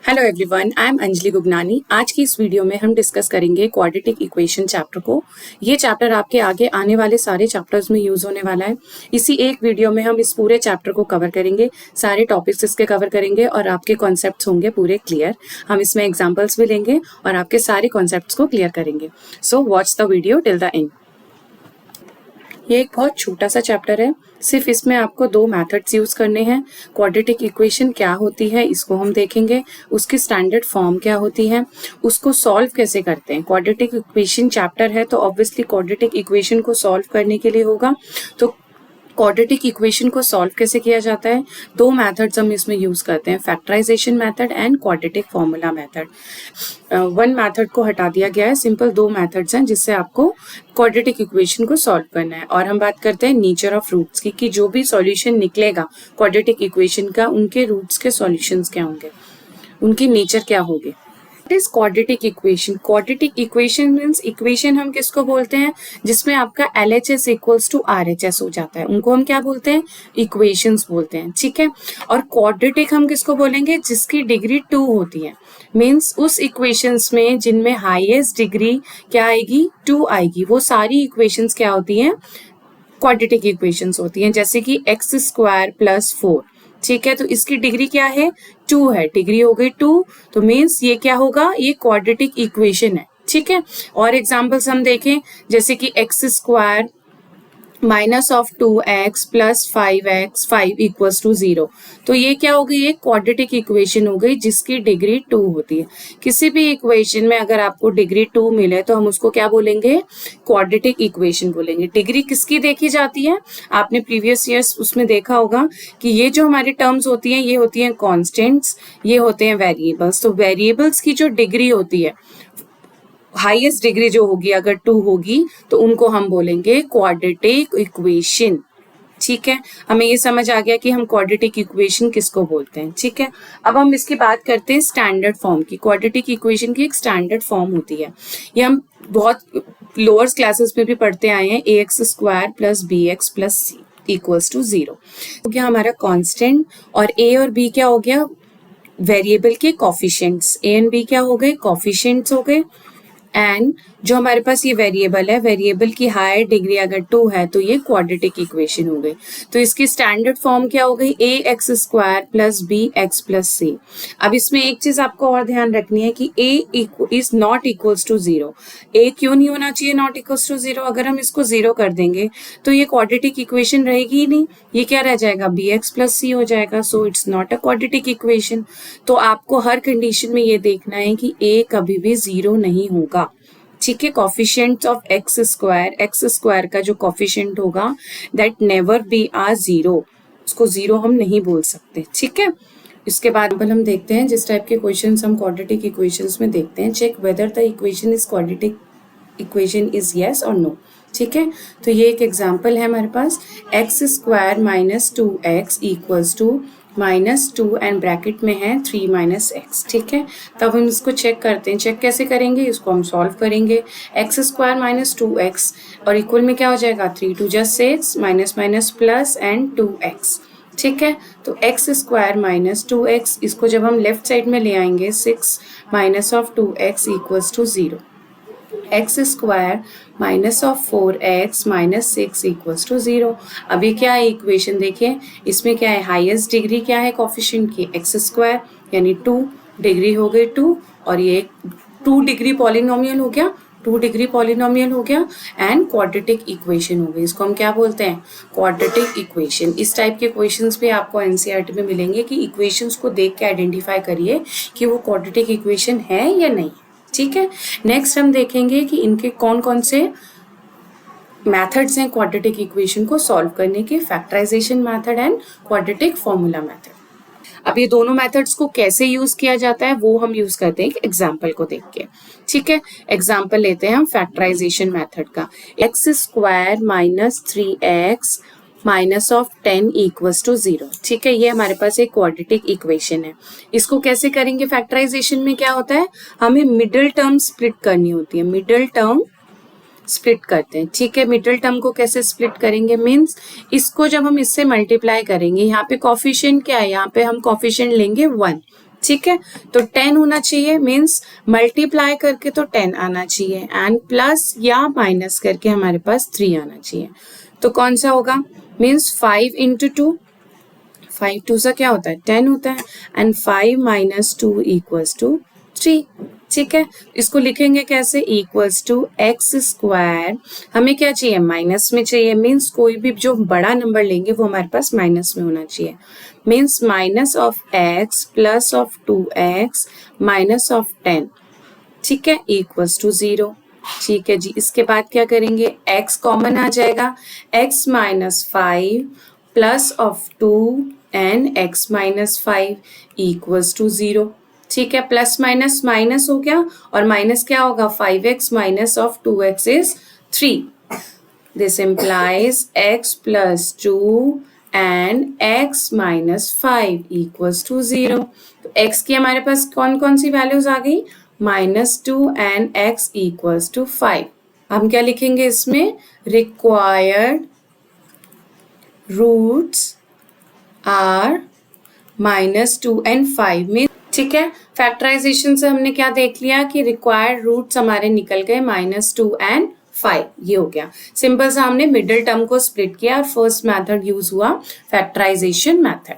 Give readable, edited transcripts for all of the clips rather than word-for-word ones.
Hello everyone, I am Anjali Gugnani. आज की इस वीडियो में हम डिस्कस करेंगे क्वाड्रेटिक इक्वेशन चैप्टर को। ये चैप्टर आपके आगे आने वाले सारे चैप्टर्स में यूज होने वाला है। इसी एक वीडियो में हम इस पूरे चैप्टर को कवर करेंगे, सारे टॉपिक्स इसके कवर करेंगे और आपके कॉन्सेप्ट्स होंगे पूरे क्लियर। हम इसमें एग्जाम्पल्स भी लेंगे और आपके सारे कॉन्सेप्ट्स को क्लियर करेंगे। So watch the video till the end. ये एक बहुत छोटा सा चैप्टर है, सिर्फ इसमें आपको दो मेथड्स यूज करने हैं। क्वाड्रेटिक इक्वेशन क्या होती है इसको हम देखेंगे, उसकी स्टैंडर्ड फॉर्म क्या होती है, उसको सॉल्व कैसे करते हैं। क्वाड्रेटिक इक्वेशन चैप्टर है तो ऑब्वियसली क्वाड्रेटिक इक्वेशन को सॉल्व करने के लिए होगा। तो क्वाड्रेटिक इक्वेशन को सॉल्व कैसे किया जाता है, दो मेथड्स हम इसमें यूज करते हैं, factorization method and quadratic formula method. One method को हटा दिया गया है, सिंपल दो मेथड्स हैं जिससे आपको क्वाड्रेटिक इक्वेशन को सॉल्व करना है। और हम बात करते हैं नेचर ऑफ रूट्स की, कि जो भी सॉल्यूशन निकलेगा क्वाड्रेटिक इक्वेशन का, उनके रूट्स के सॉल्यूशंस क्या होंगे, उनकी नेचर क्या होगी। Is quadratic equation. Quadratic equation means equation हम किसको बोलते हैं जिसमें आपका LHS इक्वल्स टू RHS हो जाता है, उनको हम क्या बोलते हैं, इक्वेशंस बोलते हैं। ठीक है, और क्वाड्रेटिक हम किसको बोलेंगे, जिसकी डिग्री 2 होती है। मीन्स उस इक्वेशंस में जिनमें हाईएस्ट डिग्री क्या आएगी, 2 आएगी, वो सारी इक्वेशंस क्या होती हैं, क्वाड्रेटिक इक्वेशंस होती हैं। जैसे कि x² + 4, ठीक है, तो इसकी डिग्री क्या है, 2 है, डिग्री हो गई 2, तो मीन्स ये क्या होगा, ये क्वाड्रेटिक इक्वेशन है। ठीक है, और एग्जांपल्स हम देखें, जैसे कि x² -2x + 5x 5 = 0, तो ये क्या हो गई, एक क्वाड्रेटिक इक्वेशन हो गई जिसकी डिग्री 2 होती है। किसी भी इक्वेशन में अगर आपको डिग्री 2 मिले तो हम उसको क्या बोलेंगे, क्वाड्रेटिक इक्वेशन बोलेंगे। डिग्री किसकी देखी जाती है, आपने प्रीवियस ईयर्स उसमें देखा होगा कि ये जो हमारी टर्म्स होती हैं ये होती हैं कॉन्स्टेंट्स, ये होते हैं वेरिएबल्स। तो वेरिएबल्स की जो डिग्री होती है, हाईएस्ट डिग्री जो होगी अगर 2 होगी, तो उनको हम बोलेंगे क्वाड्रेटिक इक्वेशन। ठीक है, हमें ये समझ आ गया कि हम क्वाड्रेटिक इक्वेशन किसको बोलते हैं। ठीक है, अब हम इसकी बात करते हैं स्टैंडर्ड फॉर्म की। क्वाड्रेटिक इक्वेशन की एक स्टैंडर्ड फॉर्म होती है, ये हम बहुत लोअर क्लासेस में भी पढ़ते आए हैं, ax² + bx + c = 0 हो गया हमारा कांस्टेंट, और a और b क्या हो गया, वेरिएबल के कोफिशिएंट्स। a एंड b क्या हो गए, कोफिशिएंट्स हो गए। एंड जो हमारे पास ये वेरिएबल है, वेरिएबल की हायर डिग्री अगर 2 है तो ये क्वाड्रेटिक इक्वेशन हो गई। तो इसकी स्टैंडर्ड फॉर्म क्या हो गई, ax² + bx + c। अब इसमें एक चीज आपको और ध्यान रखनी है कि a is not equals to 0। a क्यों नहीं होना चाहिए नॉट इक्वल्स टू 0, अगर हम इसको 0 कर देंगे तो ये क्वाड्रेटिक इक्वेशन रहेगी ही नहीं, ये क्या रह जाएगा, bx + c हो जाएगा। So it's not a quadratic equation. तो आपको हर कंडीशन में ये देखना है कि a कभी भी 0 नहीं होगा। ठीक है, कॉफिशिएंट ऑफ x² का जो कॉफिशिएंट होगा दैट नेवर बी आ 0, उसको 0 हम नहीं बोल सकते। ठीक है, इसके बाद हम देखते हैं जिस टाइप के क्वेश्चंस हम क्वाड्रेटिक इक्वेशंस में देखते हैं। Check whether the equation is quadratic equation is yes और नो। ठीक है, तो ये एक एग्जांपल है हमारे पास, x² -2x = -2 एंड ब्रैकेट में है 3 - x। ठीक है, तब हम इसको चेक करते हैं। चेक कैसे करेंगे, इसको हम सॉल्व करेंगे। x² -2x और इक्वल में क्या हो जाएगा, 3 × 2 = 6, minus minus plus and 2x। ठीक है, तो x² -2x, इसको जब हम लेफ्ट साइड में ले आएंगे, 6 - 2x = 0। x² -4x -6 = 0। अब ये क्या है इक्वेशन, देखिए इसमें क्या है, हाईएस्ट डिग्री क्या है कोफिशिएंट की, x² यानी 2, डिग्री हो गई 2, और ये 2 डिग्री पॉलिनोमियल हो गया, 2 डिग्री पॉलिनोमियल हो गया एंड क्वाड्रेटिक इक्वेशन हो गई। इसको हम क्या बोलते हैं, क्वाड्रेटिक इक्वेशन। इस टाइप के क्वेश्चंस भी आपको एनसीईआरटी में मिलेंगे कि इक्वेशंस को देख के आइडेंटिफाई करिए कि वो क्वाड्रेटिक इक्वेशन है या नहीं। ठीक है, नेक्स्ट हम देखेंगे कि इनके कौन कौन से मेथड्स हैं क्वाड्रेटिक इक्वेशन को सॉल्व करने के, factorization method and quadratic formula method. अब ये दोनों मेथड्स को कैसे यूज किया जाता है वो हम यूज करते हैं एक एग्जाम्पल को देख के। ठीक है, एग्जाम्पल लेते हैं हम फैक्टराइजेशन मेथड का। x² -3x -10 = 0। ठीक है, ये हमारे पास एक क्वाड्रेटिक इक्वेशन है। इसको कैसे करेंगे, फैक्टराइजेशन में क्या होता है, हमें मिडिल टर्म स्प्लिट करनी होती है, मिडिल टर्म स्प्लिट करते हैं। ठीक है, मिडिल टर्म को कैसे स्प्लिट करेंगे, मीन्स इसको जब हम इससे मल्टीप्लाई करेंगे, यहाँ पे कॉफिशिएंट क्या है, यहाँ पे हम कॉफिशिएंट लेंगे 1। ठीक है, तो 10 होना चाहिए, मीन्स मल्टीप्लाई करके तो 10 आना चाहिए एंड प्लस या माइनस करके हमारे पास 3 आना चाहिए। तो कौन सा होगा, मीन्स 5 इंटू 2, 5 टू सा क्या होता है 10 होता है एंड 5 माइनस 2 इक्वल्स टू 3। ठीक है, इसको लिखेंगे कैसे, इक्वल्स टू एक्स स्क्वायर, हमें क्या चाहिए माइनस में चाहिए, मीन्स कोई भी जो बड़ा नंबर लेंगे वो हमारे पास माइनस में होना चाहिए, means minus of x plus of 2x minus of 10। ठीक है, इक्वल्स टू 0। ठीक है जी, इसके बाद क्या करेंगे, x कॉमन आ जाएगा, x minus 5 plus of 2 and x minus 5 equals to 0। ठीक है, प्लस माइनस माइनस हो गया और माइनस क्या होगा, 5x minus of 2x is 3। This implies x plus 2 and x minus 5 equals to 0। तो x की हमारे पास कौन कौन सी वैल्यूज आ गई, -2 एंड x इक्वल्स टू 5। हम क्या लिखेंगे इसमें, रिक्वायर्ड रूट्स आर -2 एंड 5 में। ठीक है, फैक्टराइजेशन से हमने क्या देख लिया कि रिक्वायर्ड रूट्स हमारे निकल गए -2 एंड 5, ये हो गया सिंपल सा, हमने मिडिल टर्म को स्प्लिट किया और फर्स्ट मेथड यूज हुआ factorization method.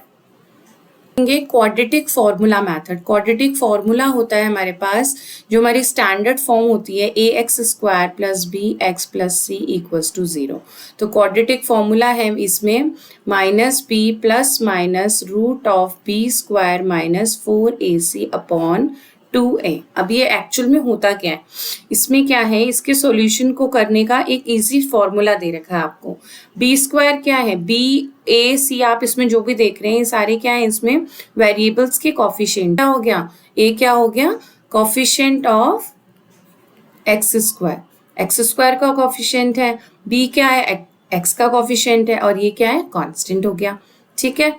Quadratic formula method, quadratic formula होता है हमारे पास, जो हमारी स्टैंडर्ड फॉर्म होती है ax square plus b x plus c equals to 0। तो क्वाड्रेटिक फॉर्मूला है इसमें minus B plus minus root of B square minus 4ac upon 2a। अब ये एक्चुअल में होता क्या है, इसमें क्या है, इसके सॉल्यूशन को करने का एक इजी फॉर्मूला दे रखा है आपको। बी स्क्वायर क्या है, बी ए सी, आप इसमें जो भी देख रहे हैं सारे क्या है, इसमें वेरिएबल्स के कॉफिशिएंट। क्या हो गया, ए क्या हो गया, coefficient of x square, x square का कॉफिशिएंट है, बी क्या है, एक्स का कॉफिशिएंट है, और ये क्या है, कांस्टेंट हो गया। ठीक है,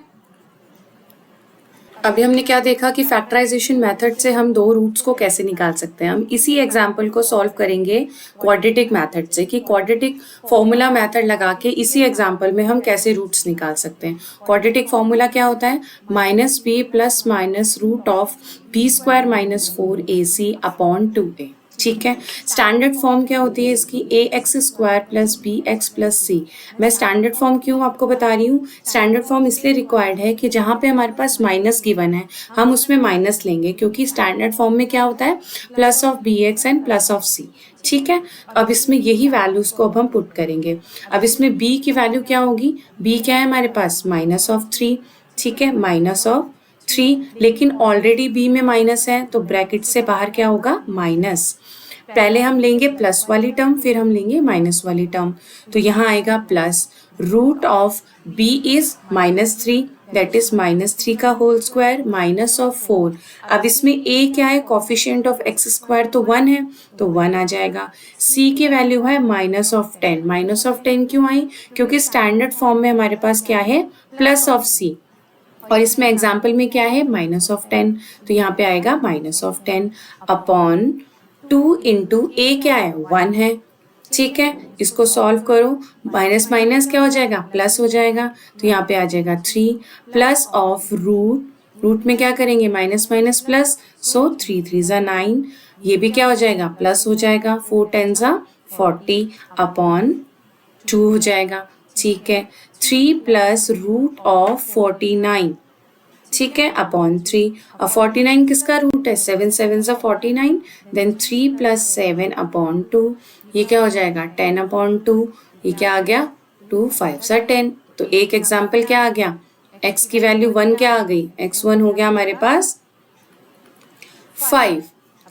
अभी हमने क्या देखा कि फैक्टराइजेशन मेथड से हम दो रूट्स को कैसे निकाल सकते हैं। हम इसी एग्जांपल को सॉल्व करेंगे क्वाड्रेटिक मेथड से, कि क्वाड्रेटिक फॉर्मूला मेथड लगा के इसी एग्जांपल में हम कैसे रूट्स निकाल सकते हैं। क्वाड्रेटिक फॉर्मूला क्या होता है, minus B plus minus root of B square minus 4ac upon 2a। ठीक है, स्टैंडर्ड फॉर्म क्या होती है इसकी, a x square plus b x plus c. मैं स्टैंडर्ड फॉर्म क्यों आपको बता रही हूँ, स्टैंडर्ड फॉर्म इसलिए रिक्वायर्ड है कि जहाँ पे हमारे पास माइनस गिवन है हम उसमें माइनस लेंगे, क्योंकि स्टैंडर्ड फॉर्म में क्या होता है, plus of B x and plus of C. ठीक है, अब इसमें यही वैल्यूज को अब हम पुट करेंगे। अब इसमें b की वैल्यू क्या होगी, b क्या है हमारे पास, -3। ठीक है, -3, लेकिन ऑलरेडी b में माइनस है तो ब्रैकेट से बाहर क्या होगा, माइनस। पहले हम लेंगे प्लस वाली टर्म, फिर हम लेंगे माइनस वाली टर्म। तो यहाँ आएगा plus root of b is -3, that is -3 का होल स्क्वायर माइनस ऑफ 4। अब इसमें a क्या है, कॉफिशिएंट ऑफ x स्क्वायर तो 1 है, तो 1 आ जाएगा। c की वैल्यू है -10, -10 क्यों आई, क्योंकि स्टैंडर्ड फॉर्म में हमारे पास क्या है, प्लस ऑफ c, और इसमें एग्जाम्पल में क्या है, -10, तो यहाँ पे आएगा -10 अपॉन 2 इंटू ए क्या है, 1 है। ठीक है, इसको सॉल्व करो, माइनस माइनस क्या हो जाएगा, प्लस हो जाएगा, तो यहाँ पे आ जाएगा 3 प्लस ऑफ रूट में क्या करेंगे, माइनस माइनस प्लस, सो 3 3 ज़ा 9, ये भी क्या हो जाएगा, प्लस हो जाएगा, 4 10 ज़ा 40 अपॉन 2 हो जाएगा। ठीक है, 3 प्लस रूट ऑफ 49, ठीक है, अपॉन 3, और 49 किसका रूट है, 7 7 ज़ा 49, देन 3 प्लस 7 अपॉन 2, ये क्या हो जाएगा, 10 अपॉन 2, ये क्या आ गया, 2 5 ज़ा 10। तो एक एग्जाम्पल क्या आ गया, x की वैल्यू 1 क्या आ गई, x1 हो गया हमारे पास 5।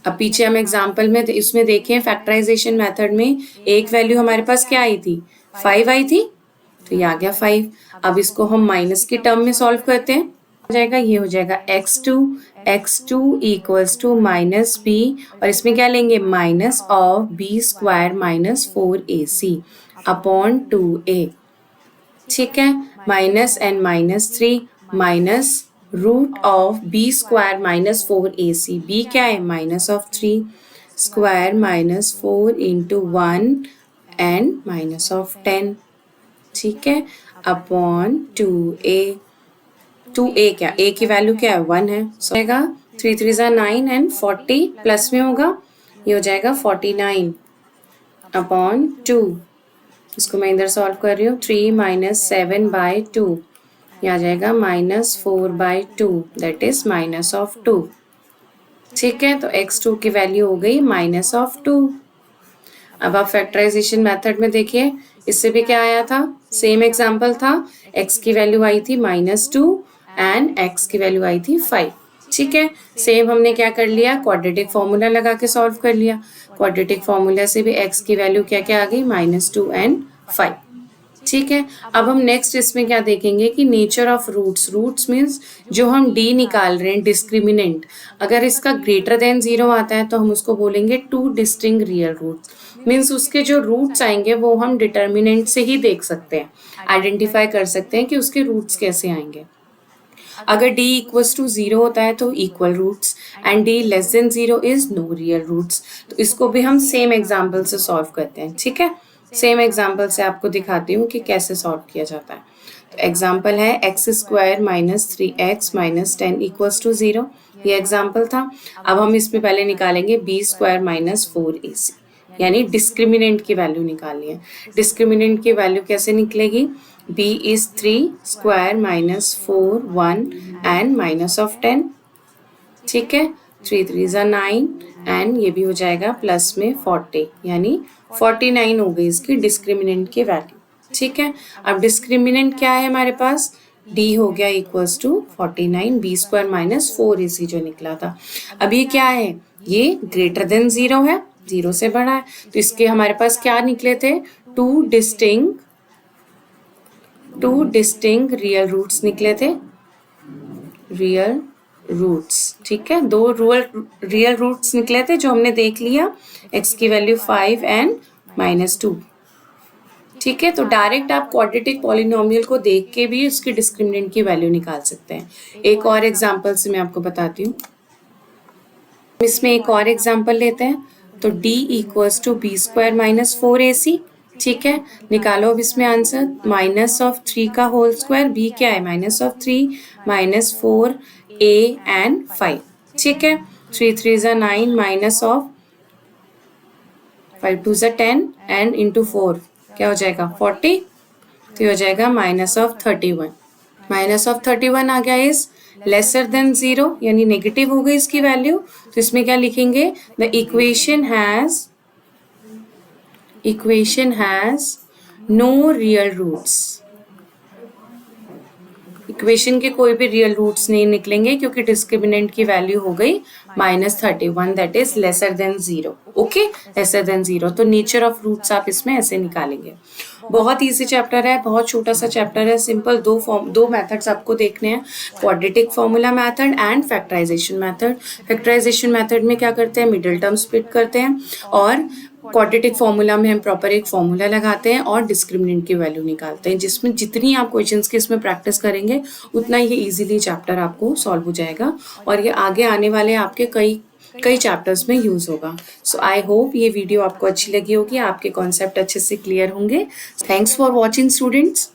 अब पीछे हम एग्जाम्पल में इसमें देखें, फैक्टराइजेशन मेथड में एक वैल्यू हमारे पास क्या आई थी, 5 आई थी, तो ये आ गया 5। अब इसको हम माइनस के टर्म में सॉल्व करते हैं, हो जाएगा, ये हो जाएगा x2 equals to minus b, और इसमें क्या लेंगे, minus of B square minus 4ac upon 2a। ठीक है, minus and -3 minus root of B square minus 4ac, b क्या है, minus of 3 square minus 4 into 1 and minus of 10। ठीक है, अपॉन 2a क्या, a की वैल्यू क्या है, 1 है, सो आएगा 3 3 ज़ा 9 एंड 40 प्लस में होगा, ये हो जाएगा 49 अपॉन 2। इसको मैं इधर सॉल्व कर रही हूँ, 3 माइनस 7/2, ये आ जाएगा -4/2, दैट इज -2। ठीक है, तो x2 की वैल्यू हो गई -2। अब आप फैक्टराइजेशन मेथड में देखिए, इससे भी क्या आया था, सेम एग्जाम्पल था, x की वैल्यू आई थी -2 एंड x की वैल्यू आई थी 5। ठीक है, सेम हमने क्या कर लिया, क्वाड्रेटिक फॉर्मूला लगा के सॉल्व कर लिया। क्वाड्रेटिक फॉर्मूला से भी x की वैल्यू क्या क्या आ गई, -2 एंड 5। ठीक है, अब हम नेक्स्ट इसमें क्या देखेंगे कि nature of roots. Roots means जो हम d निकाल रहे हैं, डिस्क्रिमिनेंट, अगर इसका ग्रेटर देन 0 आता है तो हम उसको बोलेंगे two distinct real roots. Means उसके जो रूट्स आएंगे वो हम डिटर्मिनेंट से ही देख सकते हैं, आइडेंटिफाई कर सकते हैं कि उसके रूट्स कैसे आएंगे। अगर d इक्वल्स टू 0 होता है तो equal roots and d less than 0 is no real roots. तो इसको भी हम सेम एग्जाम्पल से सॉल्व करते हैं। ठीक है, सेम एग्जाम्पल से आपको दिखाती हूँ कि कैसे सॉल्व किया जाता है। तो एग्जाम्पल है x² minus 3x minus 10 equals to 0, ये एग्जाम्पल था। अब हम इसमें पहले निकालेंगे b² माइनस 4ac, यानी डिस्क्रिमिनेंट की वैल्यू निकालनी है। डिस्क्रिमिनेंट की वैल्यू कैसे निकलेगी, b is 3² minus 4 1 and minus of 10। ठीक है, 3 3 ज़ा 9 एंड ये भी हो जाएगा प्लस में 40, यानी 49 हो गई इसकी डिस्क्रिमिनेंट की वैल्यू। ठीक है, अब डिस्क्रिमिनेंट क्या है हमारे पास, d हो गया equals to 49 b² minus 4ac जो निकला था। अब ये क्या है, ये ग्रेटर देन 0 है, 0 से बड़ा है, तो इसके हमारे पास क्या निकले थे, टू डिस्टिंक्ट रियल रूट्स निकले थे, रियल रूट्स। ठीक है, दो रियल रूट्स निकले थे जो हमने देख लिया, x की वैल्यू 5 एंड -2। ठीक है, तो डायरेक्ट आप क्वाड्रेटिक पॉलिनोमियल को देख के भी उसकी डिस्क्रिमिनेंट की वैल्यू निकाल सकते हैं। एक और एग्जांपल से मैं आपको बताती हूँ, इसमें एक और एग्जांपल लेते हैं। तो d equals to b² minus 4ac। ठीक है, निकालो अब इसमें आंसर, -3 का होल स्क्वायर, b क्या है -3 -4 a एंड 5। ठीक है, 3 3 ज़ा 9 माइनस ऑफ 5 2 ज़ा 10 एंड इंटू 4 क्या हो जाएगा 40, तो हो जाएगा -31। -31 आ गया इज लेसर देन 0, यानी नेगेटिव हो गई इसकी वैल्यू। तो इसमें क्या लिखेंगे, the equation has no real roots. Equation के कोई भी रियल रूट्स नहीं निकलेंगे क्योंकि डिस्क्रिमिनेंट की वैल्यू हो गई -31, that is lesser than 0। Okay, lesser than 0, तो नेचर ऑफ रूट्स आप इसमें ऐसे निकालेंगे। बहुत इजी चैप्टर है, बहुत छोटा सा चैप्टर है, सिंपल दो मेथड्स आपको देखने हैं, quadratic formula method and factorization method. Factorization method में क्या करते हैं, मिडिल टर्म स्प्लिट करते हैं, और क्वाड्रेटिक फॉर्मूला में हम प्रॉपर एक फॉर्मूला लगाते हैं और डिस्क्रिमिनेंट की वैल्यू निकालते हैं, जिसमें जितनी आप क्वेश्चंस की इसमें प्रैक्टिस करेंगे उतना ये इजीली चैप्टर आपको सॉल्व हो जाएगा, और ये आगे आने वाले आपके कई चैप्टर्स में यूज होगा। सो आई होप ये वीडियो आपको अच्छी लगी होगी, आपके कॉन्सेप्ट अच्छे से क्लियर होंगे। Thanks for watching students.